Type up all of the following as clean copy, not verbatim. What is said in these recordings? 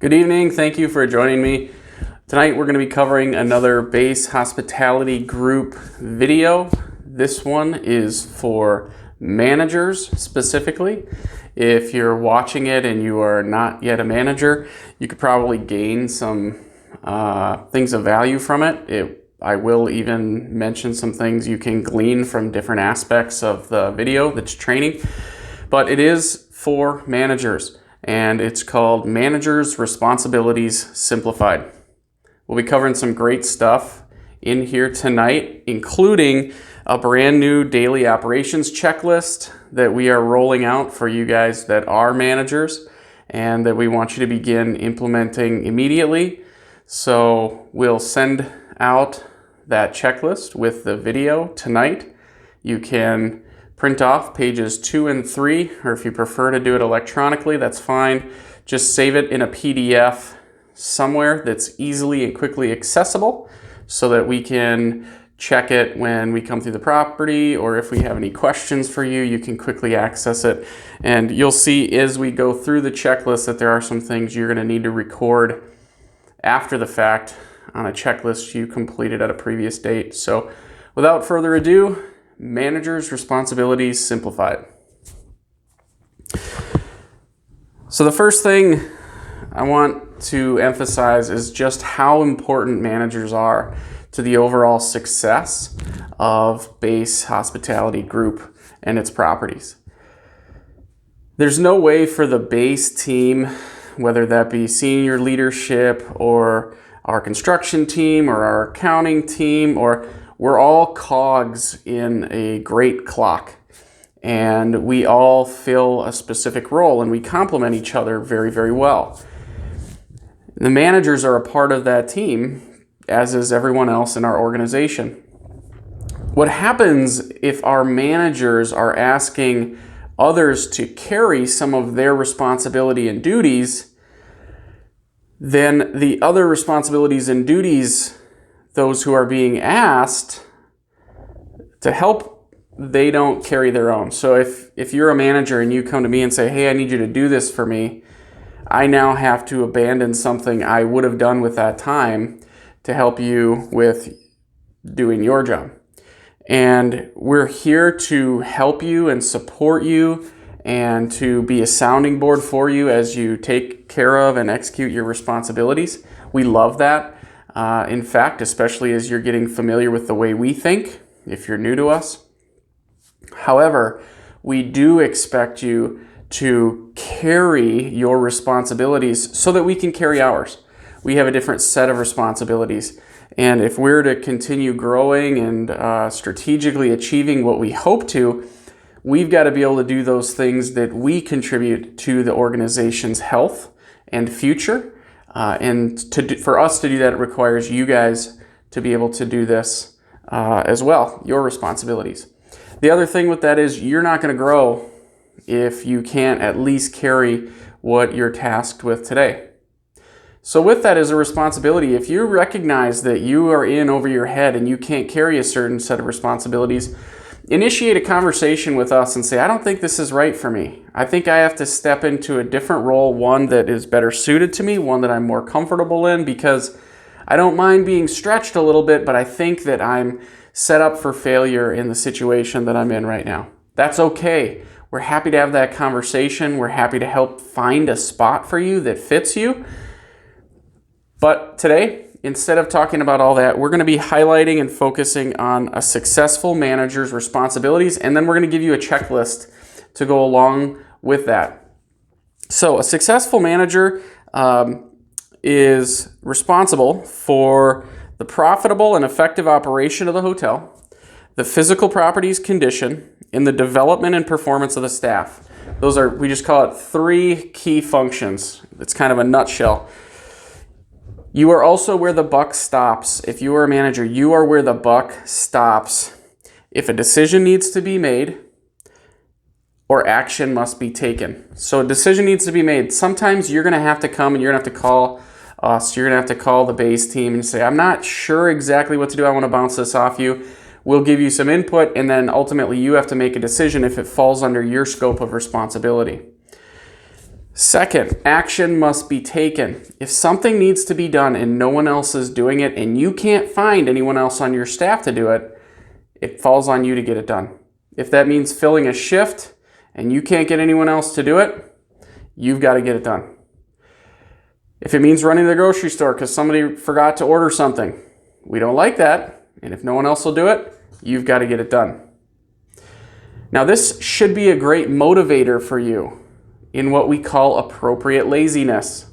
Good evening. Thank you for joining me. Tonight we're going to be covering another base hospitality group video. This one is for managers specifically. If you're watching it and you are not yet a manager, you could probably gain some things of value from it. I will even mention some things you can glean from different aspects of the video that's training, but it is for managers. And it's called Managers' Responsibilities Simplified. We'll be covering some great stuff in here tonight, including a brand new daily operations checklist that we are rolling out for you guys that are managers and that we want you to begin implementing immediately. So we'll send out that checklist with the video tonight. You can print off pages 2 and 3, or if you prefer to do it electronically, that's fine. Just save it in a PDF somewhere that's easily and quickly accessible so that we can check it when we come through the property, or if we have any questions for you, you can quickly access it. And you'll see as we go through the checklist that there are some things you're going to need to record after the fact on a checklist you completed at a previous date. So without further ado, Managers' Responsibilities Simplified. So the first thing I want to emphasize is just how important managers are to the overall success of Base Hospitality Group and its properties. There's no way for the base team, whether that be senior leadership or our construction team or our accounting team, or we're all cogs in a great clock, and we all fill a specific role and we complement each other very, very well. The managers are a part of that team, as is everyone else in our organization. What happens if our managers are asking others to carry some of their responsibility and duties, then the other responsibilities and duties, those who are being asked to help, they don't carry their own. So if you're a manager and you come to me and say, hey, I need you to do this for me, I now have to abandon something I would have done with that time to help you with doing your job. And we're here to help you and support you and to be a sounding board for you as you take care of and execute your responsibilities. We love that. In fact, especially as you're getting familiar with the way we think, if you're new to us. However, we do expect you to carry your responsibilities so that we can carry ours. We have a different set of responsibilities. And if we're to continue growing and strategically achieving what we hope to, we've got to be able to do those things that we contribute to the organization's health and future. For us to do that, it requires you guys to be able to do this as well, your responsibilities. The other thing with that is you're not going to grow if you can't at least carry what you're tasked with today. So with that as a responsibility, if you recognize that you are in over your head and you can't carry a certain set of responsibilities, initiate a conversation with us and say, I don't think this is right for me. I think I have to step into a different role, one that is better suited to me, one that I'm more comfortable in, because I don't mind being stretched a little bit, but I think that I'm set up for failure in the situation that I'm in right now. That's okay. We're happy to have that conversation. We're happy to help find a spot for you that fits you. But today, instead of talking about all that, we're going to be highlighting and focusing on a successful manager's responsibilities, and then we're going to give you a checklist to go along with that. So a successful manager is responsible for the profitable and effective operation of the hotel, the physical property's condition, and the development and performance of the staff. Those are, we just call it 3 key functions. It's kind of a nutshell. You are also where the buck stops. If you are a manager, you are where the buck stops. If a decision needs to be made or action must be taken. So a decision needs to be made. Sometimes you're going to have to come and you're going to have to call us. You're going to have to call the base team and say, I'm not sure exactly what to do. I want to bounce this off you. We'll give you some input, and then ultimately you have to make a decision if it falls under your scope of responsibility. Second, action must be taken. If something needs to be done and no one else is doing it and you can't find anyone else on your staff to do it, it falls on you to get it done. If that means filling a shift and you can't get anyone else to do it, you've got to get it done. If it means running to the grocery store because somebody forgot to order something, we don't like that. And if no one else will do it, you've got to get it done. Now, this should be a great motivator for you in what we call appropriate laziness.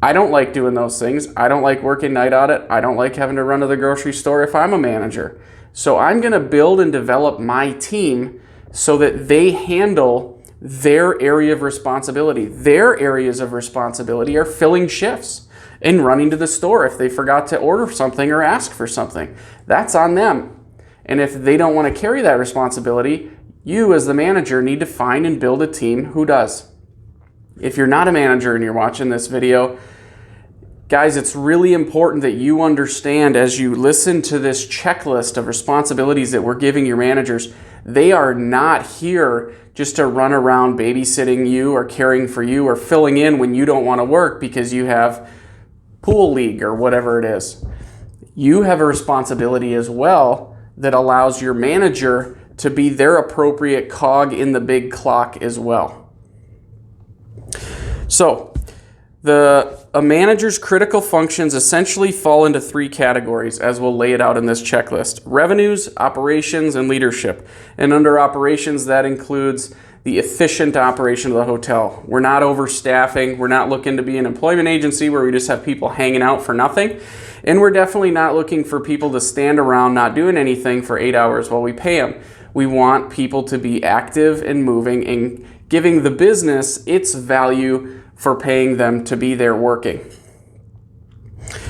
I don't like doing those things. I don't like working night audit. I don't like having to run to the grocery store if I'm a manager. So I'm going to build and develop my team so that they handle their area of responsibility. Their areas of responsibility are filling shifts and running to the store if they forgot to order something or ask for something. That's on them. And if they don't want to carry that responsibility, you as the manager need to find and build a team who does. If you're not a manager and you're watching this video, guys, it's really important that you understand as you listen to this checklist of responsibilities that we're giving your managers, they are not here just to run around babysitting you or caring for you or filling in when you don't want to work because you have pool league or whatever it is. You have a responsibility as well that allows your manager to be their appropriate cog in the big clock as well. So, a manager's critical functions essentially fall into three categories, as we'll lay it out in this checklist: revenues, operations, and leadership. And under operations, that includes the efficient operation of the hotel. We're not overstaffing. We're not looking to be an employment agency where we just have people hanging out for nothing. And we're definitely not looking for people to stand around not doing anything for 8 hours while we pay them. We want people to be active and moving and giving the business its value for paying them to be there working.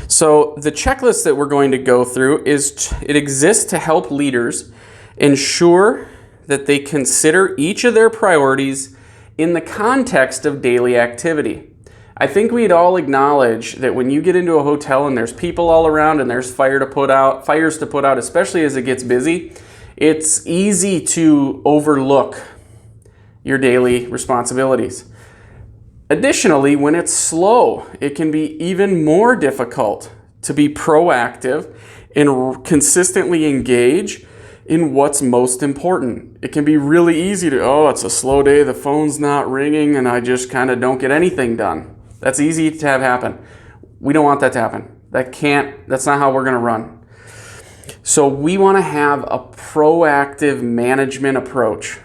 So the checklist that we're going to go through it exists to help leaders ensure that they consider each of their priorities in the context of daily activity. I think we'd all acknowledge that when you get into a hotel and there's people all around and there's fires to put out, especially as it gets busy, it's easy to overlook your daily responsibilities. Additionally, when it's slow, it can be even more difficult to be proactive and consistently engage in what's most important. It can be really easy to, it's a slow day, the phone's not ringing, and I just kind of don't get anything done. That's easy to have happen. We don't want that to happen. That's not how we're going to run. So we want to have a proactive management approach.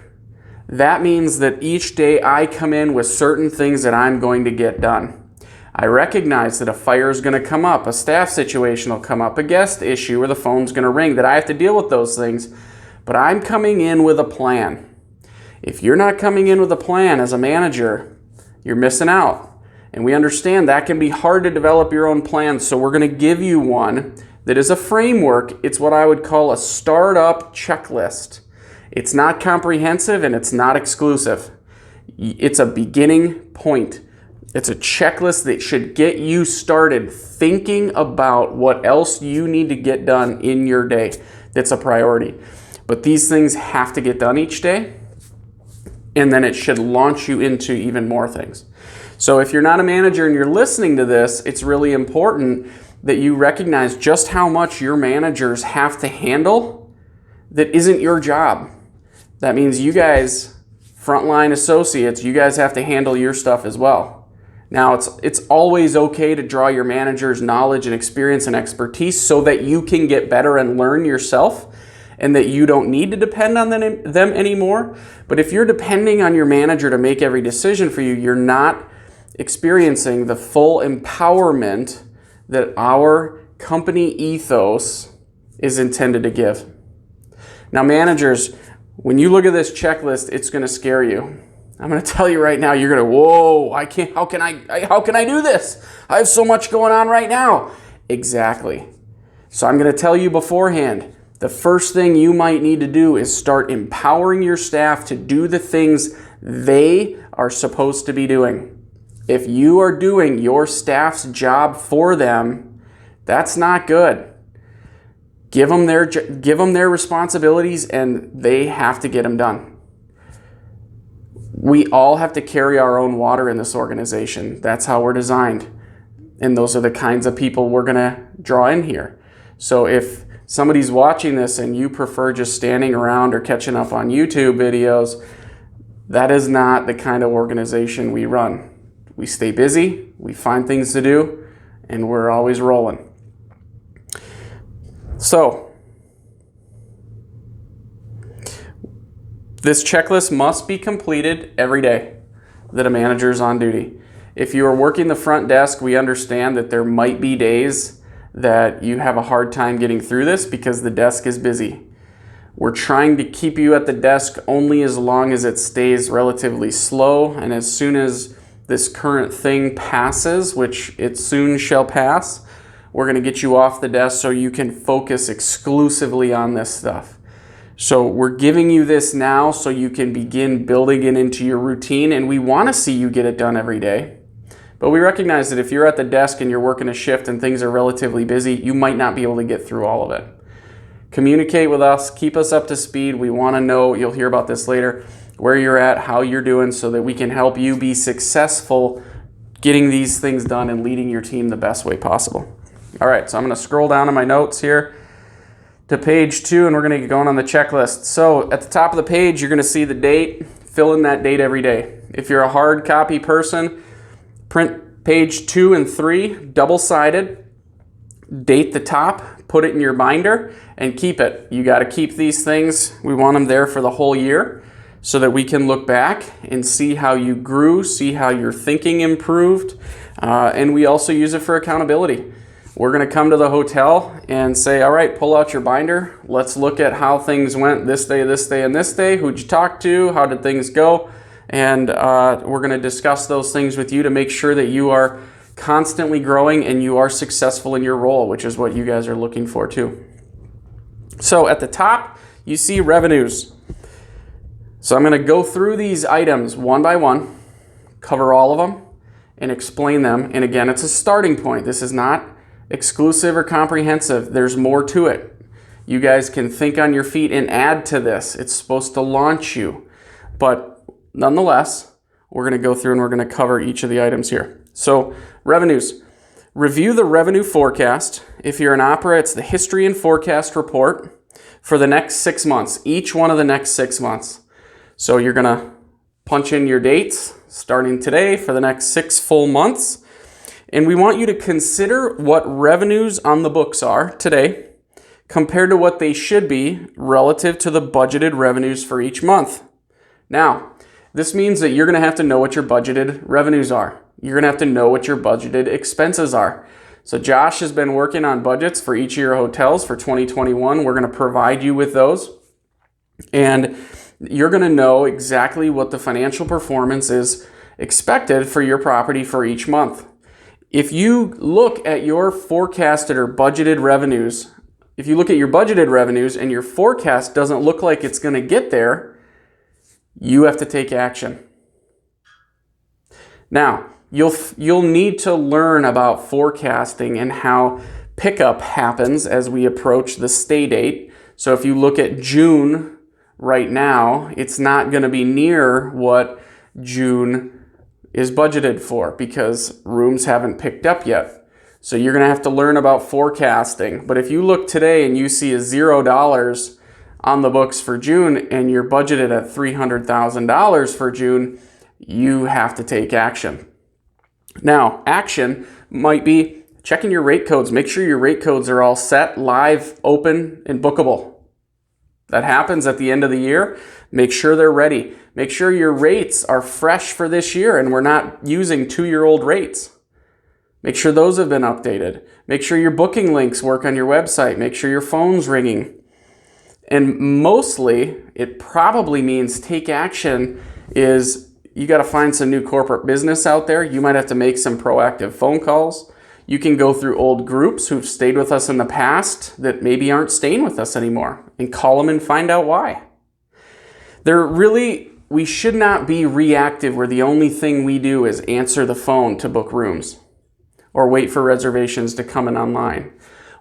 That means that each day I come in with certain things that I'm going to get done. I recognize that a fire is going to come up, a staff situation will come up, a guest issue, or the phone's going to ring, that I have to deal with those things, but I'm coming in with a plan. If you're not coming in with a plan as a manager, you're missing out. And we understand that can be hard to develop your own plan, so we're going to give you one that is a framework. It's what I would call a startup checklist. It's not comprehensive and it's not exclusive. It's a beginning point. It's a checklist that should get you started thinking about what else you need to get done in your day that's a priority. But these things have to get done each day, and then it should launch you into even more things. So if you're not a manager and you're listening to this, it's really important that you recognize just how much your managers have to handle that isn't your job. That means you guys, frontline associates, you guys have to handle your stuff as well. Now, it's always okay to draw your manager's knowledge and experience and expertise so that you can get better and learn yourself and that you don't need to depend on them anymore. But if you're depending on your manager to make every decision for you, you're not experiencing the full empowerment that our company ethos is intended to give. Now, managers, when you look at this checklist, it's going to scare you. I'm going to tell you right now, you're going to, whoa, I can't, how can I do this? I have so much going on right now. Exactly. So I'm going to tell you beforehand, the first thing you might need to do is start empowering your staff to do the things they are supposed to be doing. If you are doing your staff's job for them, that's not good. Give them their responsibilities, and they have to get them done. We all have to carry our own water in this organization. That's how we're designed. And those are the kinds of people we're going to draw in here. So if somebody's watching this and you prefer just standing around or catching up on YouTube videos, that is not the kind of organization we run. We stay busy, we find things to do, and we're always rolling. So, this checklist must be completed every day that a manager is on duty. If you are working the front desk, we understand that there might be days that you have a hard time getting through this because the desk is busy. We're trying to keep you at the desk only as long as it stays relatively slow, and as soon as this current thing passes, which it soon shall pass, we're going to get you off the desk so you can focus exclusively on this stuff. So we're giving you this now so you can begin building it into your routine, and we want to see you get it done every day. But we recognize that if you're at the desk and you're working a shift and things are relatively busy, you might not be able to get through all of it. Communicate with us, keep us up to speed. We want to know, you'll hear about this later, where you're at, how you're doing, so that we can help you be successful getting these things done and leading your team the best way possible. All right, so I'm going to scroll down in my notes here to page 2, and we're going to get going on the checklist. So at the top of the page, you're going to see the date. Fill in that date every day. If you're a hard copy person, print page 2 and 3, double-sided, date the top, put it in your binder, and keep it. You got to keep these things. We want them there for the whole year so that we can look back and see how you grew, see how your thinking improved, and we also use it for accountability. We're going to come to the hotel and say, all right, pull out your binder. Let's look at how things went this day, and this day. Who'd you talk to? How did things go? And we're going to discuss those things with you to make sure that you are constantly growing and you are successful in your role, which is what you guys are looking for too. So at the top, you see revenues. So I'm going to go through these items one by one, cover all of them, and explain them. And again, it's a starting point. This is not exclusive or comprehensive. There's more to it. You guys can think on your feet and add to this. It's supposed to launch you. But nonetheless, we're going to go through and we're going to cover each of the items here. So revenues. Review the revenue forecast. If you're an opera, it's the history and forecast report for the next 6 months, each one of the next 6 months. So you're going to punch in your dates starting today for the next 6 full months. And we want you to consider what revenues on the books are today compared to what they should be relative to the budgeted revenues for each month. Now, this means that you're going to have to know what your budgeted revenues are. You're going to have to know what your budgeted expenses are. So Josh has been working on budgets for each of your hotels for 2021. We're going to provide you with those. And you're going to know exactly what the financial performance is expected for your property for each month. If you look at your forecasted or budgeted revenues, if you look at your budgeted revenues and your forecast doesn't look like it's going to get there, you have to take action. Now, you'll need to learn about forecasting and how pickup happens as we approach the stay date. So if you look at June right now, it's not going to be near what June is budgeted for because rooms haven't picked up yet. So you're going to have to learn about forecasting. But if you look today and you see a $0 on the books for June and you're budgeted at $300,000 for June, you have to take action. Now, action might be checking your rate codes. Make sure your rate codes are all set, live, open, and bookable. That happens at the end of the year. Make sure they're ready. Make sure your rates are fresh for this year and we're not using 2-year-old rates. Make sure those have been updated. Make sure your booking links work on your website. Make sure your phone's ringing. And mostly, it probably means take action is you got to find some new corporate business out there. You might have to make some proactive phone calls. You can go through old groups who've stayed with us in the past that maybe aren't staying with us anymore and call them and find out why. We should not be reactive where the only thing we do is answer the phone to book rooms or wait for reservations to come in online.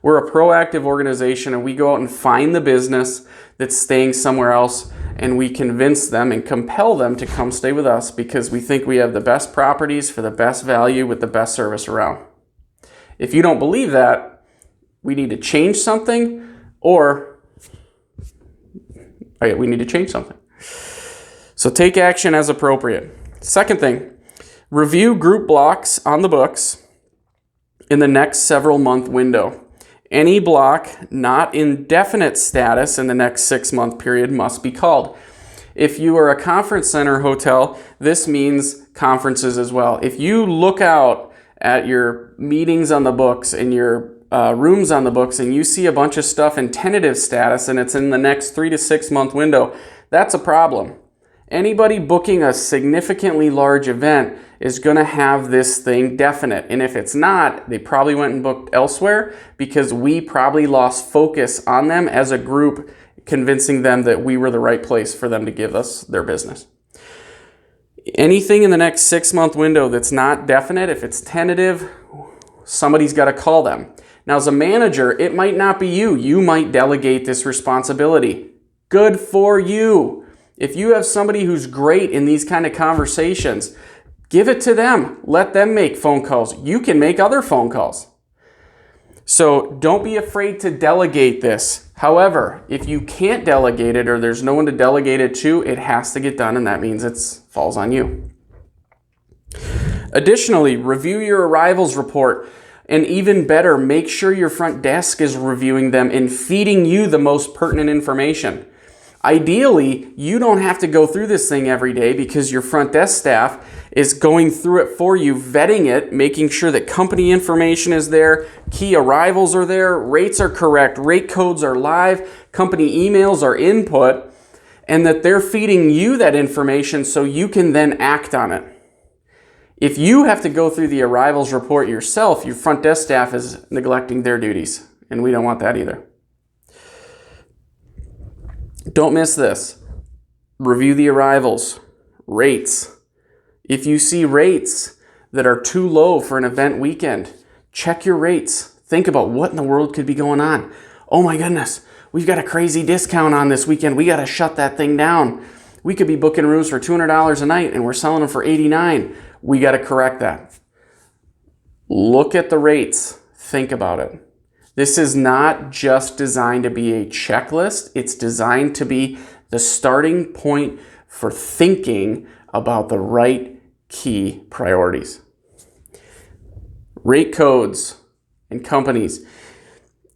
We're a proactive organization and we go out and find the business that's staying somewhere else and we convince them and compel them to come stay with us because we think we have the best properties for the best value with the best service around. If you don't believe that, we need to change something, or we need to change something. So take action as appropriate. Second thing, review group blocks on the books in the next several month window. Any block not in definite status in the next 6-month period must be called. If you are a conference center hotel, this means conferences as well. If you look out at your meetings on the books and your rooms on the books and you see a bunch of stuff in tentative status and it's in the next 3 to 6 month window, that's a problem. Anybody booking a significantly large event is going to have this thing definite. And if it's not, they probably went and booked elsewhere because we probably lost focus on them as a group, convincing them that we were the right place for them to give us their business. Anything in the next 6-month window that's not definite, if it's tentative, somebody's got to call them. Now, as a manager, it might not be you. You might delegate this responsibility. Good for you. If you have somebody who's great in these kind of conversations, give it to them. Let them make phone calls. You can make other phone calls. So don't be afraid to delegate this. However, if you can't delegate it or there's no one to delegate it to, it has to get done, and that means it falls on you. Additionally, review your arrivals report. And even better, make sure your front desk is reviewing them and feeding you the most pertinent information. Ideally, you don't have to go through this thing every day because your front desk staff is going through it for you, vetting it, making sure that company information is there, key arrivals are there, rates are correct, rate codes are live, company emails are input, and that they're feeding you that information so you can then act on it. If you have to go through the arrivals report yourself, your front desk staff is neglecting their duties, and we don't want that either. Don't miss this. Review the arrivals. Rates. If you see rates that are too low for an event weekend, check your rates. Think about what in the world could be going on. Oh my goodness, we've got a crazy discount on this weekend. We got to shut that thing down. We could be booking rooms for $200 a night and we're selling them for $89. We got to correct that. Look at the rates. Think about it. This is not just designed to be a checklist. It's designed to be the starting point for thinking about the right key priorities. Rate codes and companies.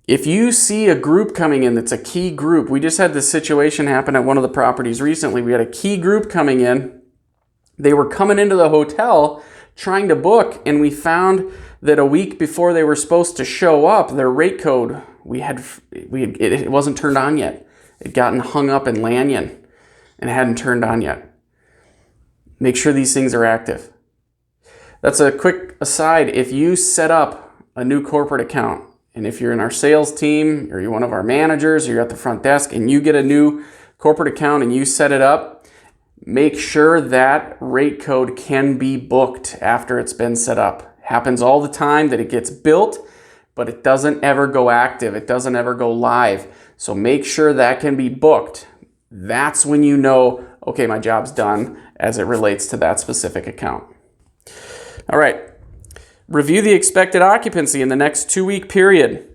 If you see a group coming in that's a key group, we just had this situation happen at one of the properties recently. We had a key group coming in. They were coming into the hotel trying to book, and we found that a week before they were supposed to show up, their rate code, it wasn't turned on yet. It had gotten hung up in Lanyon and it hadn't turned on yet. Make sure these things are active. That's a quick aside. If you set up a new corporate account, and if you're in our sales team or you're one of our managers or you're at the front desk and you get a new corporate account and you set it up, make sure that rate code can be booked after it's been set up. Happens all the time that it gets built, but it doesn't ever go active. It doesn't ever go live. So make sure that can be booked. That's when you know, okay, my job's done as it relates to that specific account. All right. Review the expected occupancy in the next 2-week period.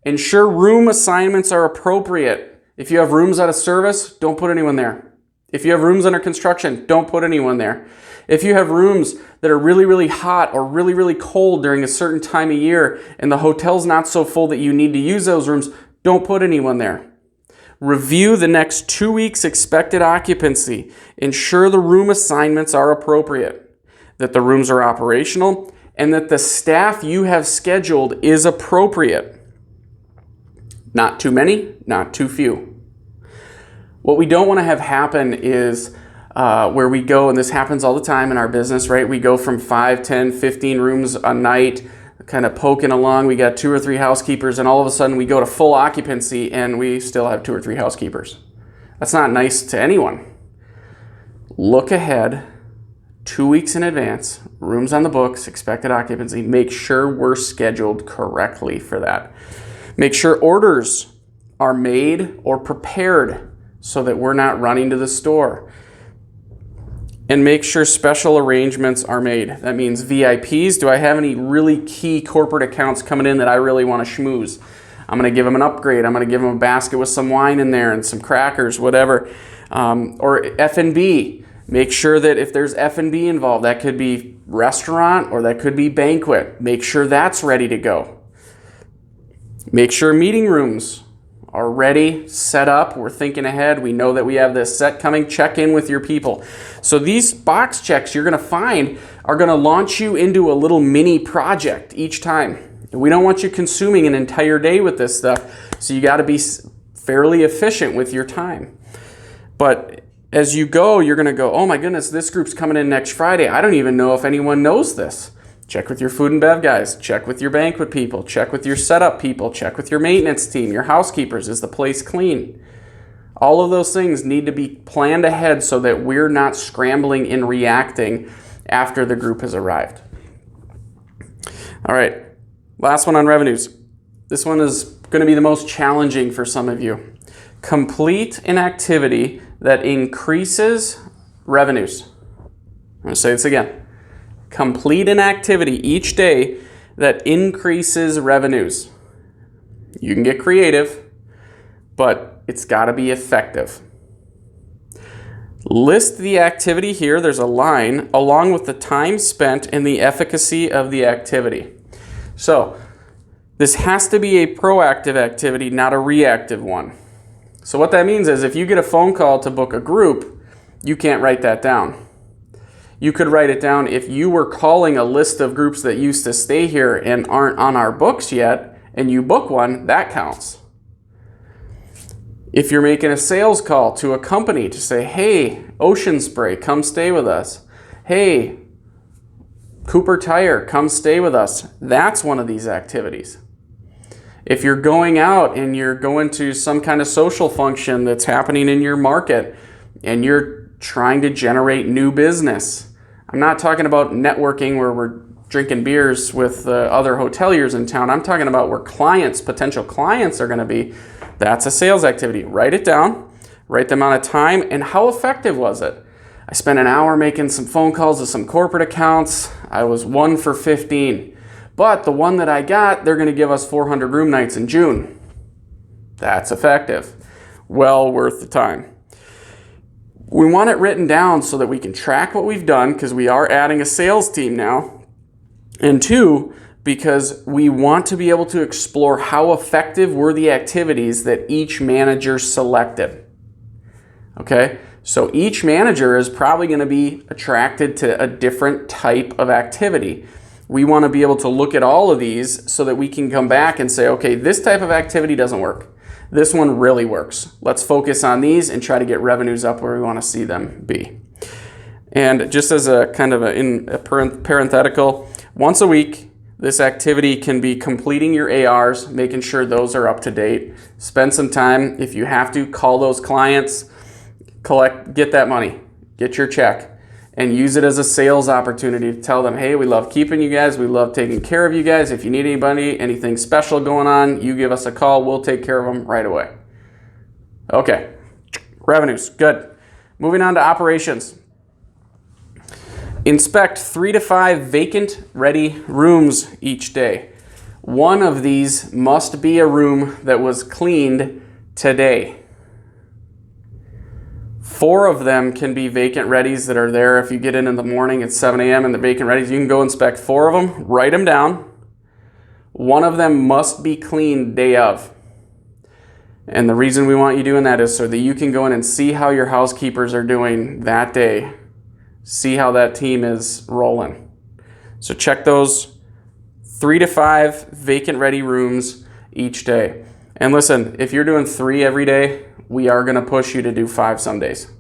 Ensure room assignments are appropriate. If you have rooms out of service, don't put anyone there. If you have rooms under construction, don't put anyone there. If you have rooms that are really, really hot or really, really cold during a certain time of year and the hotel's not so full that you need to use those rooms, don't put anyone there. Review the next 2 weeks' expected occupancy. Ensure the room assignments are appropriate, that the rooms are operational, and that the staff you have scheduled is appropriate. Not too many, not too few. What we don't want to have happen is where we go, and this happens all the time in our business, right? We go from 5, 10, 15 rooms a night, kind of poking along. We got 2 or 3 housekeepers, and all of a sudden we go to full occupancy and we still have 2 or 3 housekeepers. That's not nice to anyone. Look ahead 2 weeks in advance, rooms on the books, expected occupancy. Make sure we're scheduled correctly for that. Make sure orders are made or prepared so that we're not running to the store. And make sure special arrangements are made. That means VIPs. Do I have any really key corporate accounts coming in that I really want to schmooze? I'm going to give them an upgrade. I'm going to give them a basket with some wine in there and some crackers, whatever. Or F&B. Make sure that if there's F&B involved, that could be restaurant or that could be banquet. Make sure that's ready to go. Make sure meeting rooms are ready, set up. We're thinking ahead. We know that we have this set coming. Check in with your people. So these box checks you're going to find are going to launch you into a little mini project each time. We don't want you consuming an entire day with this stuff, so you got to be fairly efficient with your time. But as you go, you're going to go, oh my goodness, this group's coming in next Friday. I don't even know if anyone knows this. Check with your food and bev guys. Check with your banquet people. Check with your setup people. Check with your maintenance team, your housekeepers. Is the place clean? All of those things need to be planned ahead so that we're not scrambling and reacting after the group has arrived. All right, last one on revenues. This one is going to be the most challenging for some of you. Complete an activity that increases revenues. I'm going to say this again. Complete an activity each day that increases revenues. You can get creative, but it's got to be effective. List the activity here. There's a line along with the time spent and the efficacy of the activity. So this has to be a proactive activity, not a reactive one. So what that means is if you get a phone call to book a group, you can't write that down. You could write it down if you were calling a list of groups that used to stay here and aren't on our books yet, and you book one, that counts. If you're making a sales call to a company to say, hey, Ocean Spray, come stay with us. Hey, Cooper Tire, come stay with us. That's one of these activities. If you're going out and you're going to some kind of social function that's happening in your market and you're trying to generate new business. I'm not talking about networking where we're drinking beers with other hoteliers in town. I'm talking about where clients, potential clients are going to be. That's a sales activity. Write it down, write the amount of time, and how effective was it? I spent an hour making some phone calls to some corporate accounts. I was 1 for 15. But the one that I got, they're going to give us 400 room nights in June. That's effective. Well worth the time. We want it written down so that we can track what we've done because we are adding a sales team now. And 2, because we want to be able to explore how effective were the activities that each manager selected. Okay? So each manager is probably going to be attracted to a different type of activity. We want to be able to look at all of these so that we can come back and say, okay, this type of activity doesn't work. This one really works. Let's focus on these and try to get revenues up where we want to see them be. And just as a kind of a parenthetical, once a week, this activity can be completing your ARs, making sure those are up to date. Spend some time. If you have to, call those clients, get that money, get your check, and use it as a sales opportunity to tell them, hey, we love keeping you guys. We love taking care of you guys. If you need anybody, anything special going on, you give us a call. We'll take care of them right away. Okay, revenues, good. Moving on to operations. Inspect 3 to 5 vacant ready rooms each day. One of these must be a room that was cleaned today. 4 of them can be vacant readies that are there. If you get in the morning at 7 a.m. and the vacant readies, you can go inspect 4 of them, write them down. 1 of them must be cleaned day of. And the reason we want you doing that is so that you can go in and see how your housekeepers are doing that day. See how that team is rolling. So check those 3 to 5 vacant ready rooms each day. And listen, if you're doing 3 every day, we are going to push you to do 5 some days.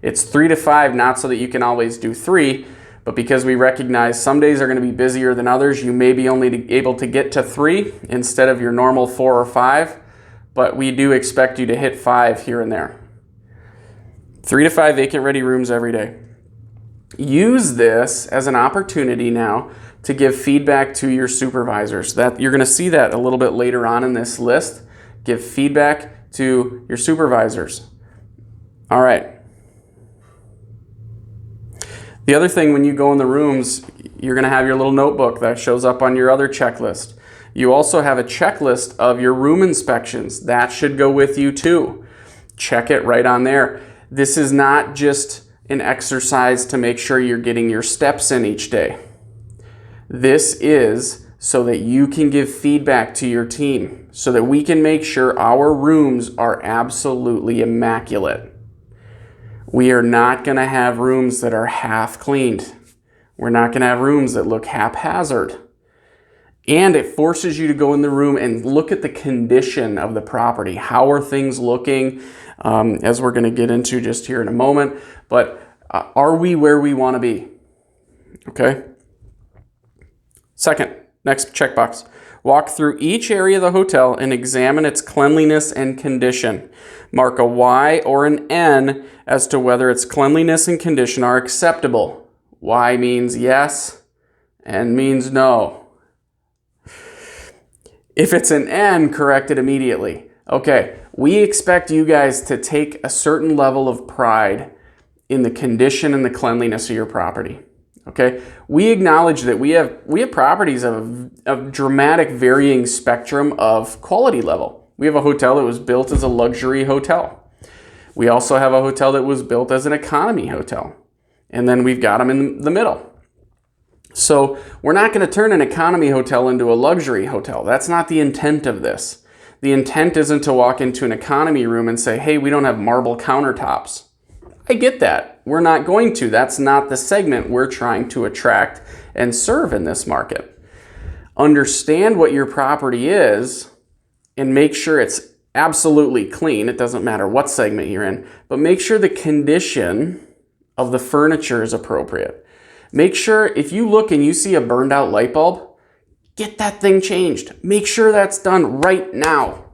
It's 3 to 5, not so that you can always do 3, but because we recognize some days are going to be busier than others, you may be only able to get to 3 instead of your normal 4 or 5, but we do expect you to hit 5 here and there. 3 to 5 vacant ready rooms every day. Use this as an opportunity now to give feedback to your supervisors. That you're going to see that a little bit later on in this list. Give feedback to your supervisors. All right. The other thing, when you go in the rooms, you're going to have your little notebook that shows up on your other checklist. You also have a checklist of your room inspections. That should go with you too. Check it right on there. This is not just an exercise to make sure you're getting your steps in each day. This is so that you can give feedback to your team, so that we can make sure our rooms are absolutely immaculate. We are not going to have rooms that are half cleaned. We're not going to have rooms that look haphazard. And it forces you to go in the room and look at the condition of the property. How are things looking? As we're going to get into just here in a moment. But are we where we want to be? Okay. Second, next checkbox. Walk through each area of the hotel and examine its cleanliness and condition. Mark a Y or an N as to whether its cleanliness and condition are acceptable. Y means yes, N means no. If it's an N, correct it immediately. Okay, we expect you guys to take a certain level of pride in the condition and the cleanliness of your property. Okay, we acknowledge that we have properties of a dramatic varying spectrum of quality level. We have a hotel that was built as a luxury hotel. We also have a hotel that was built as an economy hotel. And then we've got them in the middle. So we're not going to turn an economy hotel into a luxury hotel. That's not the intent of this. The intent isn't to walk into an economy room and say, hey, we don't have marble countertops. I get that. We're not going to. That's not the segment we're trying to attract and serve in this market. Understand what your property is and make sure it's absolutely clean. It doesn't matter what segment you're in, but make sure the condition of the furniture is appropriate. Make sure if you look and you see a burned out light bulb, get that thing changed. Make sure that's done right now.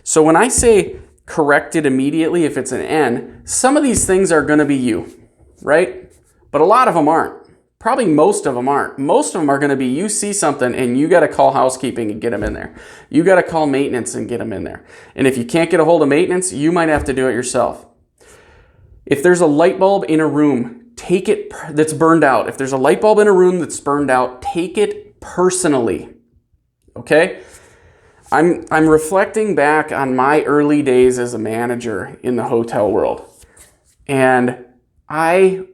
So when I say correct it immediately if it's an N, some of these things are going to be you, right? But a lot of them aren't. Probably most of them aren't. Most of them are going to be you see something and you got to call housekeeping and get them in there. You got to call maintenance and get them in there. And if you can't get a hold of maintenance, you might have to do it yourself. If there's a light bulb in a room, take it that's burned out. If there's a light bulb in a room that's burned out, take it personally. Okay? I'm reflecting back on my early days as a manager in the hotel world. And I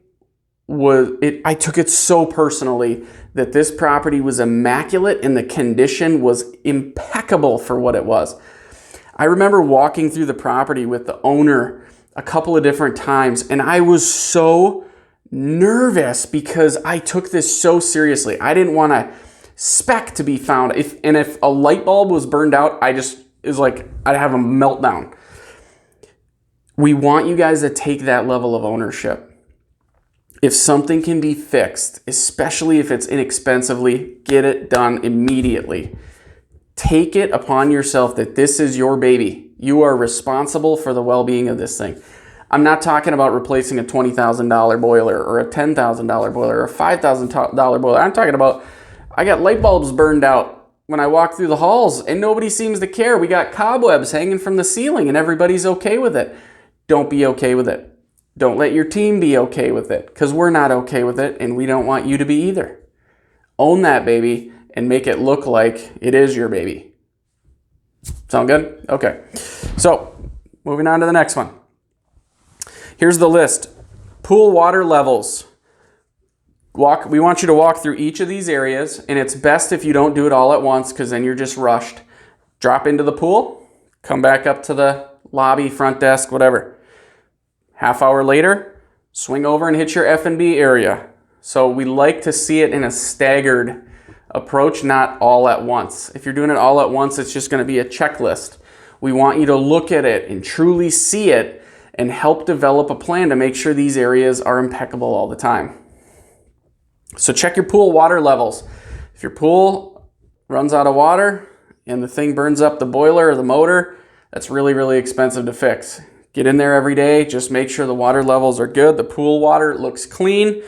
took it so personally that this property was immaculate and the condition was impeccable for what it was. I remember walking through the property with the owner a couple of different times, and I was so nervous because I took this so seriously. I didn't want a speck to be found. If a light bulb was burned out, I'd have a meltdown. We want you guys to take that level of ownership. If something can be fixed, especially if it's inexpensively, get it done immediately. Take it upon yourself that this is your baby. You are responsible for the well-being of this thing. I'm not talking about replacing a $20,000 boiler or a $10,000 boiler or a $5,000 boiler. I'm talking about, I got light bulbs burned out when I walk through the halls and nobody seems to care. We got cobwebs hanging from the ceiling and everybody's okay with it. Don't be okay with it. Don't let your team be okay with it, because we're not okay with it and we don't want you to be either. Own that baby and make it look like it is your baby. Sound good? Okay. So, moving on to the next one. Here's the list. Pool water levels. We want you to walk through each of these areas, and it's best if you don't do it all at once because then you're just rushed. Drop into the pool, come back up to the lobby, front desk, whatever. Half hour later, swing over and hit your F&B area. So we like to see it in a staggered approach, not all at once. If you're doing it all at once, it's just going to be a checklist. We want you to look at it and truly see it and help develop a plan to make sure these areas are impeccable all the time. So check your pool water levels. If your pool runs out of water and the thing burns up the boiler or the motor, that's really, really expensive to fix. Get in there every day. Just make sure the water levels are good. The pool water looks clean.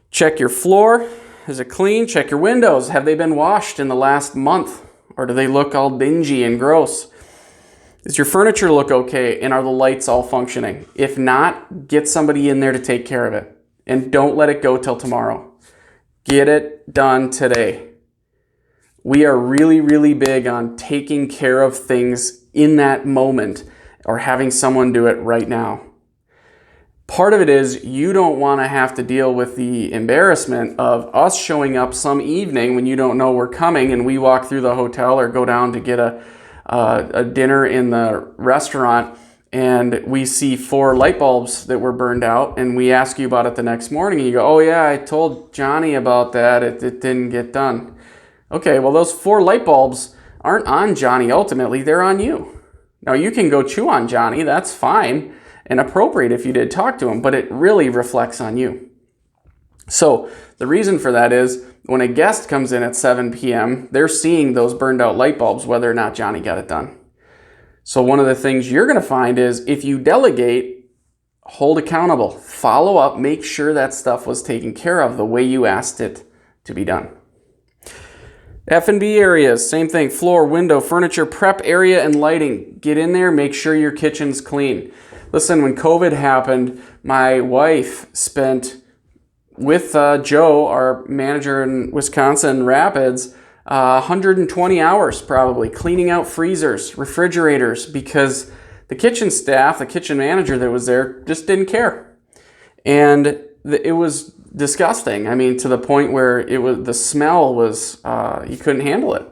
Check your floor. Is it clean? Check your windows. Have they been washed in the last month? Or do they look all dingy and gross? Does your furniture look okay, and are the lights all functioning? If not, get somebody in there to take care of it. And don't let it go till tomorrow. Get it done today. We are really, really big on taking care of things in that moment or having someone do it right now. Part of it is you don't want to have to deal with the embarrassment of us showing up some evening when you don't know we're coming and we walk through the hotel or go down to get a dinner in the restaurant and we see 4 light bulbs that were burned out and we ask you about it the next morning and you go, oh yeah, I told Johnny about that, it didn't get done. Okay, well those 4 light bulbs aren't on Johnny ultimately, they're on you. Now you can go chew on Johnny, that's fine and appropriate if you did talk to him, but it really reflects on you. So the reason for that is when a guest comes in at 7 p.m., they're seeing those burned out light bulbs, whether or not Johnny got it done. So one of the things you're going to find is if you delegate, hold accountable, follow up, make sure that stuff was taken care of the way you asked it to be done. F&B areas, same thing, floor, window, furniture, prep area, and lighting. Get in there, make sure your kitchen's clean. Listen, when COVID happened, my wife spent with Joe, our manager in Wisconsin Rapids, 120 hours probably cleaning out freezers, refrigerators, because the kitchen staff, the kitchen manager that was there just didn't care. And it was disgusting. I mean, to the point where the smell was, you couldn't handle it.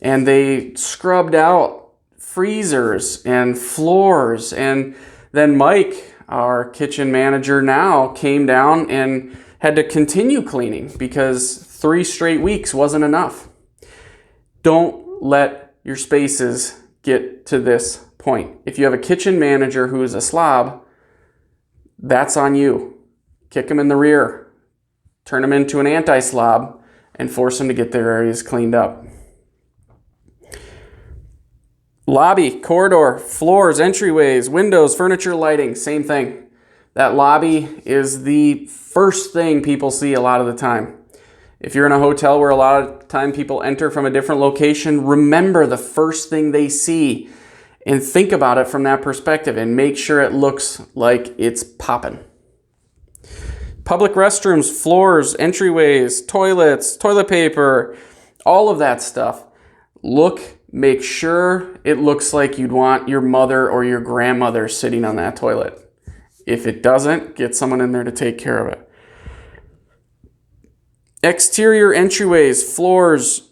And they scrubbed out freezers and floors. And then Mike, our kitchen manager now, came down and had to continue cleaning because 3 straight weeks wasn't enough. Don't let your spaces get to this point. If you have a kitchen manager who is a slob, that's on you. Kick them in the rear, turn them into an anti-slob, and force them to get their areas cleaned up. Lobby, corridor, floors, entryways, windows, furniture, lighting, same thing. That lobby is the first thing people see a lot of the time. If you're in a hotel where a lot of the time people enter from a different location, remember the first thing they see and think about it from that perspective and make sure it looks like it's popping. Public restrooms, floors, entryways, toilets, toilet paper, all of that stuff. Make sure it looks like you'd want your mother or your grandmother sitting on that toilet. If it doesn't, get someone in there to take care of it. Exterior entryways, floors,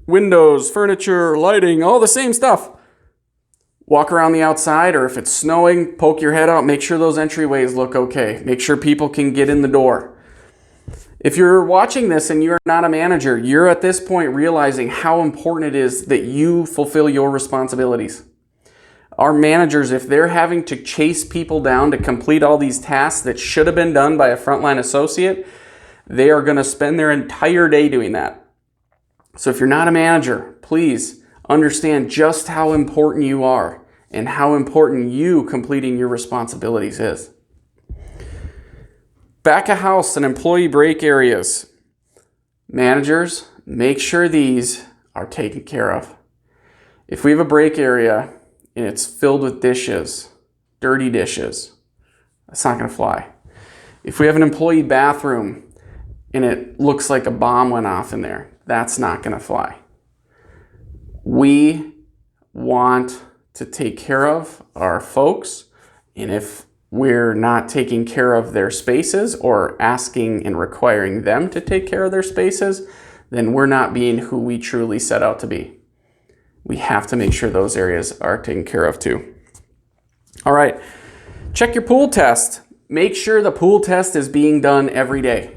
windows, furniture, lighting, all the same stuff. Walk around the outside, or if it's snowing, poke your head out, make sure those entryways look okay. Make sure people can get in the door. If you're watching this and you're not a manager, you're at this point realizing how important it is that you fulfill your responsibilities. Our managers, if they're having to chase people down to complete all these tasks that should have been done by a frontline associate, they are going to spend their entire day doing that. So if you're not a manager, please understand just how important you are and how important you completing your responsibilities is. Back of house and employee break areas. Managers, make sure these are taken care of. If we have a break area and it's filled with dishes, dirty dishes, that's not going to fly. If we have an employee bathroom and it looks like a bomb went off in there, that's not going to fly. We want to take care of our folks, and if we're not taking care of their spaces or asking and requiring them to take care of their spaces, then we're not being who we truly set out to be. We have to make sure those areas are taken care of too. All right, check your pool test. Make sure the pool test is being done every day.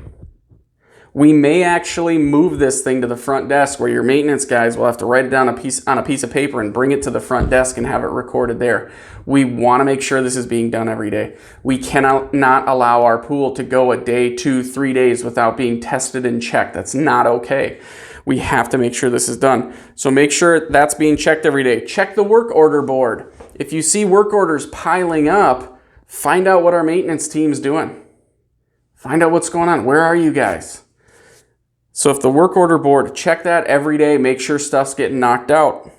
We may actually move this thing to the front desk where your maintenance guys will have to write it down on a piece of paper and bring it to the front desk and have it recorded there. We want to make sure this is being done every day. We cannot not allow our pool to go a day, 2, 3 days without being tested and checked. That's not okay. We have to make sure this is done. So make sure that's being checked every day. Check the work order board. If you see work orders piling up, find out what our maintenance team's doing. Find out what's going on. Where are you guys? So if the work order board, check that every day. Make sure stuff's getting knocked out.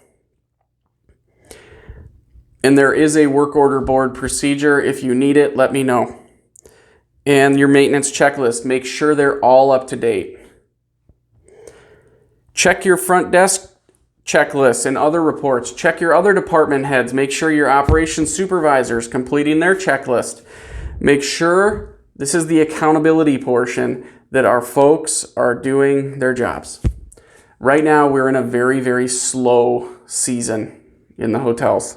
And there is a work order board procedure. If you need it, let me know. And your maintenance checklist, make sure they're all up to date. Check your front desk checklists and other reports. Check your other department heads. Make sure your operations supervisors completing their checklist. Make sure, this is the accountability portion, that our folks are doing their jobs. Right now, we're in a very, very slow season in the hotels.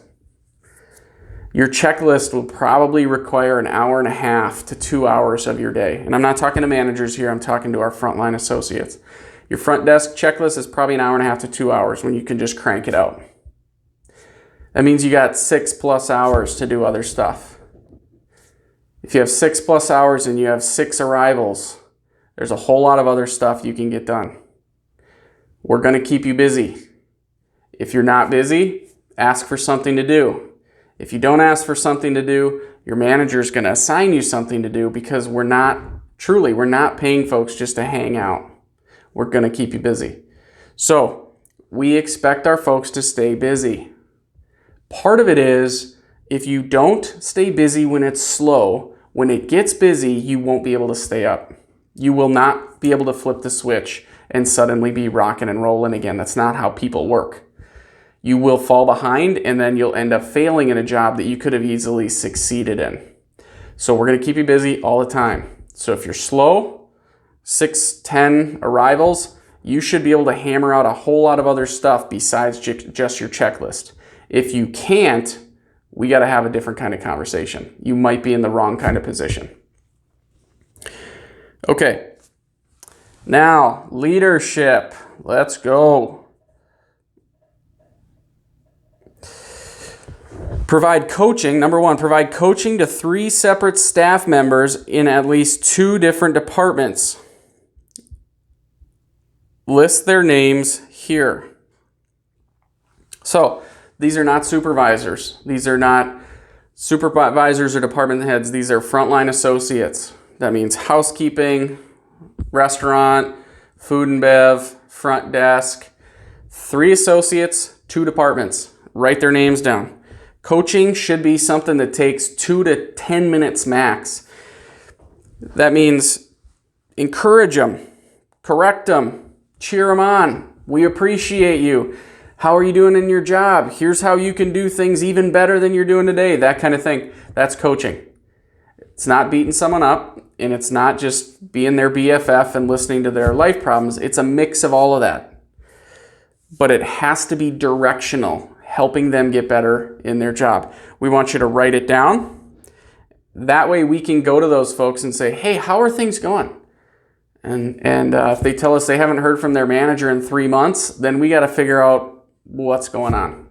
Your checklist will probably require an hour and a half to 2 hours of your day. And I'm not talking to managers here, I'm talking to our frontline associates. Your front desk checklist is probably an hour and a half to 2 hours when you can just crank it out. That means you got 6+ hours to do other stuff. If you have 6+ hours and you have 6 arrivals, there's a whole lot of other stuff you can get done. We're going to keep you busy. If you're not busy, ask for something to do. If you don't ask for something to do, your manager is going to assign you something to do, because we're not paying folks just to hang out. We're going to keep you busy. So we expect our folks to stay busy. Part of it is, if you don't stay busy when it's slow, when it gets busy, you won't be able to stay up. You will not be able to flip the switch and suddenly be rocking and rolling again. That's not how people work. You will fall behind, and then you'll end up failing in a job that you could have easily succeeded in. So we're going to keep you busy all the time. So if you're slow, 6-10 arrivals, you should be able to hammer out a whole lot of other stuff besides just your checklist. If you can't, we got to have a different kind of conversation. You might be in the wrong kind of position. Okay. Now, leadership. Let's go. Provide coaching. Number 1, provide coaching to 3 separate staff members in at least 2 different departments. List their names here. So, these are not supervisors. These are not supervisors or department heads. These are frontline associates. That means housekeeping, restaurant, food and bev, front desk. 3 associates, 2 departments. Write their names down. Coaching should be something that takes 2 to 10 minutes max. That means encourage them, correct them, cheer them on. We appreciate you. How are you doing in your job? Here's how you can do things even better than you're doing today. That kind of thing. That's coaching. It's not beating someone up, and it's not just being their BFF and listening to their life problems. It's a mix of all of that. But it has to be directional, helping them get better in their job. We want you to write it down. That way we can go to those folks and say, hey, how are things going? And if they tell us they haven't heard from their manager in 3 months, then we got to figure out what's going on.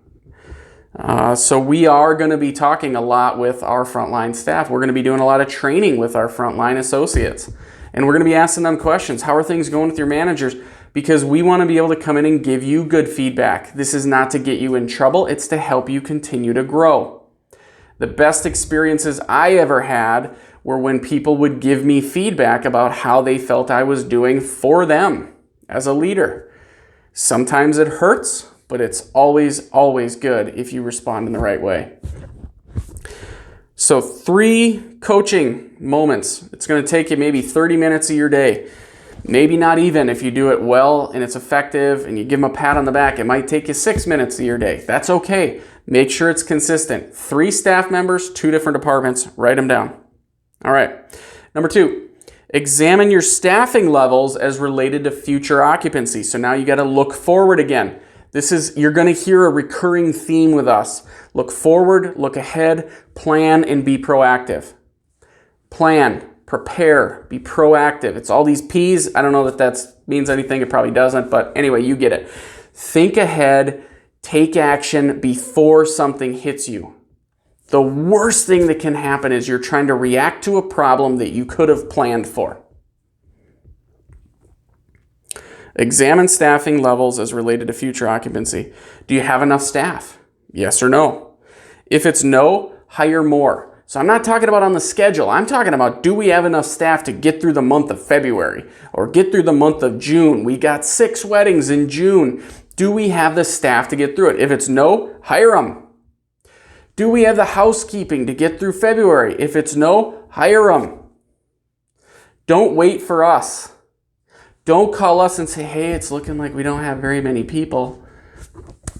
So we are going to be talking a lot with our frontline staff. We're going to be doing a lot of training with our frontline associates. And we're going to be asking them questions. How are things going with your managers? Because we want to be able to come in and give you good feedback. This is not to get you in trouble. It's to help you continue to grow. The best experiences I ever had were when people would give me feedback about how they felt I was doing for them as a leader. Sometimes it hurts, but it's always, always good if you respond in the right way. So 3 coaching moments. It's going to take you maybe 30 minutes of your day. Maybe not even. If you do it well and it's effective and you give them a pat on the back, it might take you 6 minutes of your day. That's okay. Make sure it's consistent. 3 staff members, 2 different departments. Write them down. All right. Number 2, examine your staffing levels as related to future occupancy. So now you got to look forward again. You're going to hear a recurring theme with us. Look forward, look ahead, plan, and be proactive. Plan, prepare, be proactive. It's all these P's. I don't know that means anything. It probably doesn't, but anyway, you get it. Think ahead, take action before something hits you. The worst thing that can happen is you're trying to react to a problem that you could have planned for. Examine staffing levels as related to future occupancy. Do you have enough staff? Yes or no? If it's no, hire more. So I'm not talking about on the schedule. I'm talking about, do we have enough staff to get through the month of February or get through the month of June? We got 6 weddings in June. Do we have the staff to get through it? If it's no, hire them. Do we have the housekeeping to get through February? If it's no, hire them. Don't wait for us. Don't call us and say, hey, it's looking like we don't have very many people.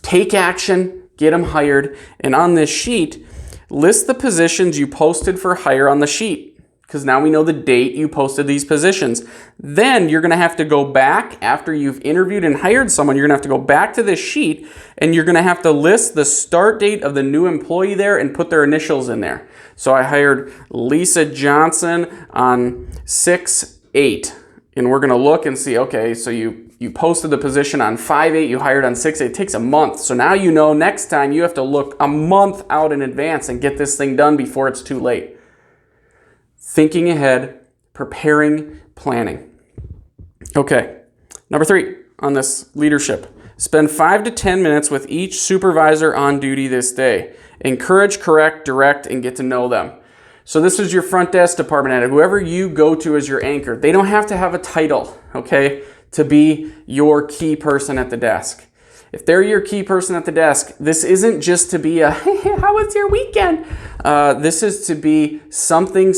Take action, get them hired, and on this sheet, list the positions you posted for hire on the sheet, because now we know the date you posted these positions. Then you're going to have to go back after you've interviewed and hired someone. You're going to have to go back to this sheet, and you're going to have to list the start date of the new employee there and put their initials in there. So I hired Lisa Johnson on 6/8, and we're going to look and see, okay, so you posted the position on 5/8, you hired on 6/8. It takes a month. So now you know next time you have to look a month out in advance and get this thing done before it's too late. Thinking ahead, preparing, planning. Okay, number 3 on this leadership. Spend 5 to 10 minutes with each supervisor on duty this day. Encourage, correct, direct, and get to know them. So this is your front desk department head, whoever you go to as your anchor. They don't have to have a title, okay, to be your key person at the desk. If they're your key person at the desk, this isn't just to be a, hey, how was your weekend? This is to be something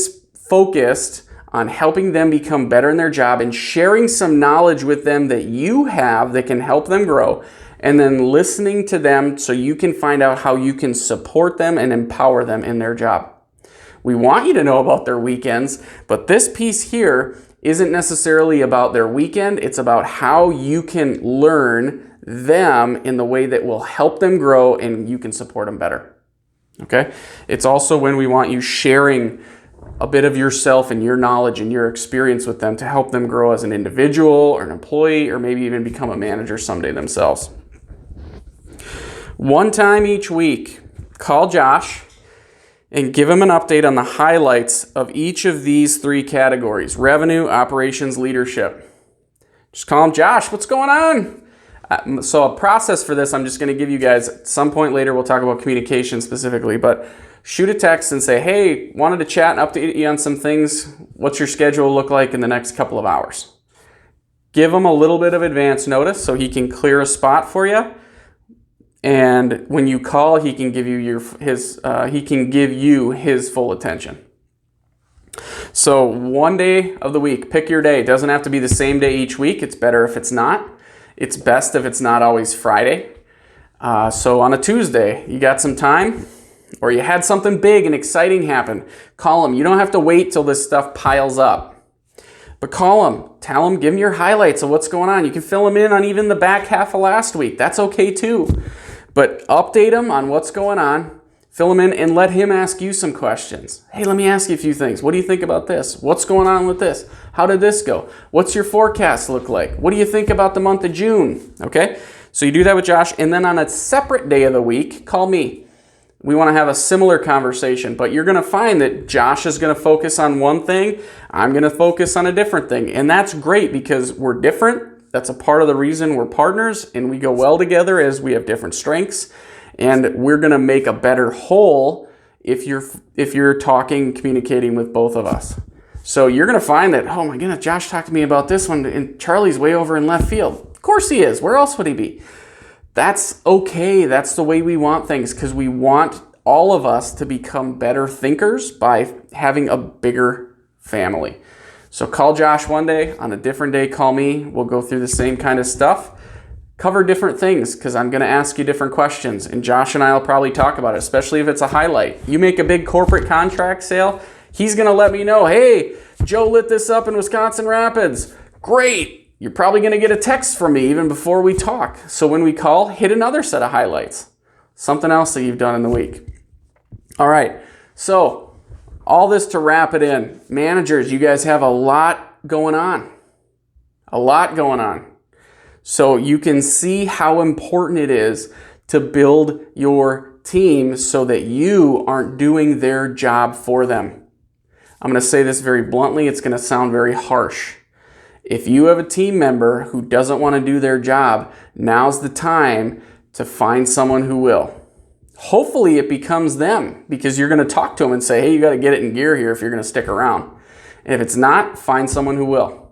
focused on helping them become better in their job and sharing some knowledge with them that you have that can help them grow, and then listening to them so you can find out how you can support them and empower them in their job. We want you to know about their weekends, but this piece here isn't necessarily about their weekend. It's about how you can learn them in the way that will help them grow and you can support them better. Okay? It's also when we want you sharing a bit of yourself and your knowledge and your experience with them to help them grow as an individual or an employee, or maybe even become a manager someday themselves. One time each week, call Josh and give him an update on the highlights of each of these 3 categories: revenue, operations, leadership. Just call him, Josh, what's going on? So a process for this, I'm just going to give you guys at some point later. We'll talk about communication specifically, but shoot a text and say, hey, wanted to chat and update you on some things. What's your schedule look like in the next couple of hours? Give him a little bit of advance notice so he can clear a spot for you. And when you call, he can give you his full attention. So one day of the week, pick your day. It doesn't have to be the same day each week. It's better if it's not. It's best if it's not always Friday. So on a Tuesday, you got some time, or you had something big and exciting happen, call him. You don't have to wait till this stuff piles up. But call him. Tell him, give him your highlights of what's going on. You can fill him in on even the back half of last week. That's okay too. But update him on what's going on, fill him in, and let him ask you some questions. Hey, let me ask you a few things. What do you think about this? What's going on with this? How did this go? What's your forecast look like? What do you think about the month of June? Okay, so you do that with Josh, and then on a separate day of the week, call me. We want to have a similar conversation, but you're going to find that Josh is going to focus on one thing. I'm going to focus on a different thing, and that's great because we're different. That's a part of the reason we're partners, and we go well together as we have different strengths, and we're going to make a better whole if you're talking, communicating with both of us. So you're going to find that, oh my goodness, Josh talked to me about this one, and Charlie's way over in left field. Of course he is. Where else would he be? That's okay. That's the way we want things, because we want all of us to become better thinkers by having a bigger family. So call Josh one day. On a different day, call me. We'll go through the same kind of stuff. Cover different things, because I'm going to ask you different questions. And Josh and I will probably talk about it, especially if it's a highlight. You make a big corporate contract sale, he's going to let me know, hey, Joe lit this up in Wisconsin Rapids. Great. You're probably going to get a text from me even before we talk. So when we call, hit another set of highlights. Something else that you've done in the week. All right. So all this to wrap it in. Managers, you guys have a lot going on. A lot going on. So you can see how important it is to build your team so that you aren't doing their job for them. I'm going to say this very bluntly. It's going to sound very harsh. If you have a team member who doesn't want to do their job, now's the time to find someone who will. Hopefully it becomes them, because you're going to talk to them and say, hey, you got to get it in gear here if you're going to stick around. And if it's not, find someone who will.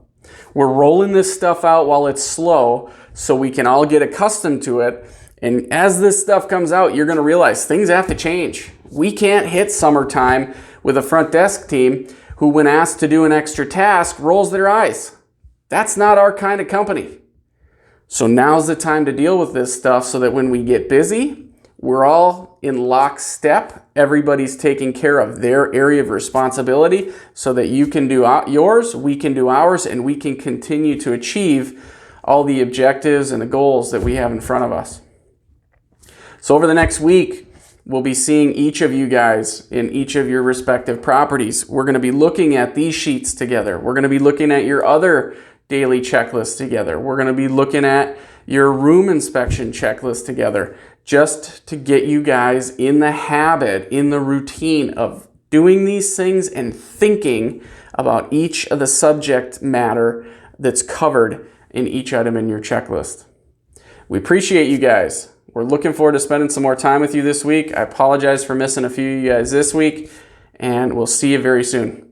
We're rolling this stuff out while it's slow so we can all get accustomed to it. And as this stuff comes out, you're going to realize things have to change. We can't hit summertime with a front desk team who, when asked to do an extra task, rolls their eyes. That's not our kind of company. So now's the time to deal with this stuff so that when we get busy, we're all in lockstep. Everybody's taking care of their area of responsibility so that you can do yours, we can do ours, and we can continue to achieve all the objectives and the goals that we have in front of us. So over the next week, we'll be seeing each of you guys in each of your respective properties. We're going to be looking at these sheets together. We're going to be looking at your other daily checklists together. We're going to be looking at your room inspection checklist together, just to get you guys in the habit, in the routine of doing these things and thinking about each of the subject matter that's covered in each item in your checklist. We appreciate you guys. We're looking forward to spending some more time with you this week. I apologize for missing a few of you guys this week, and we'll see you very soon.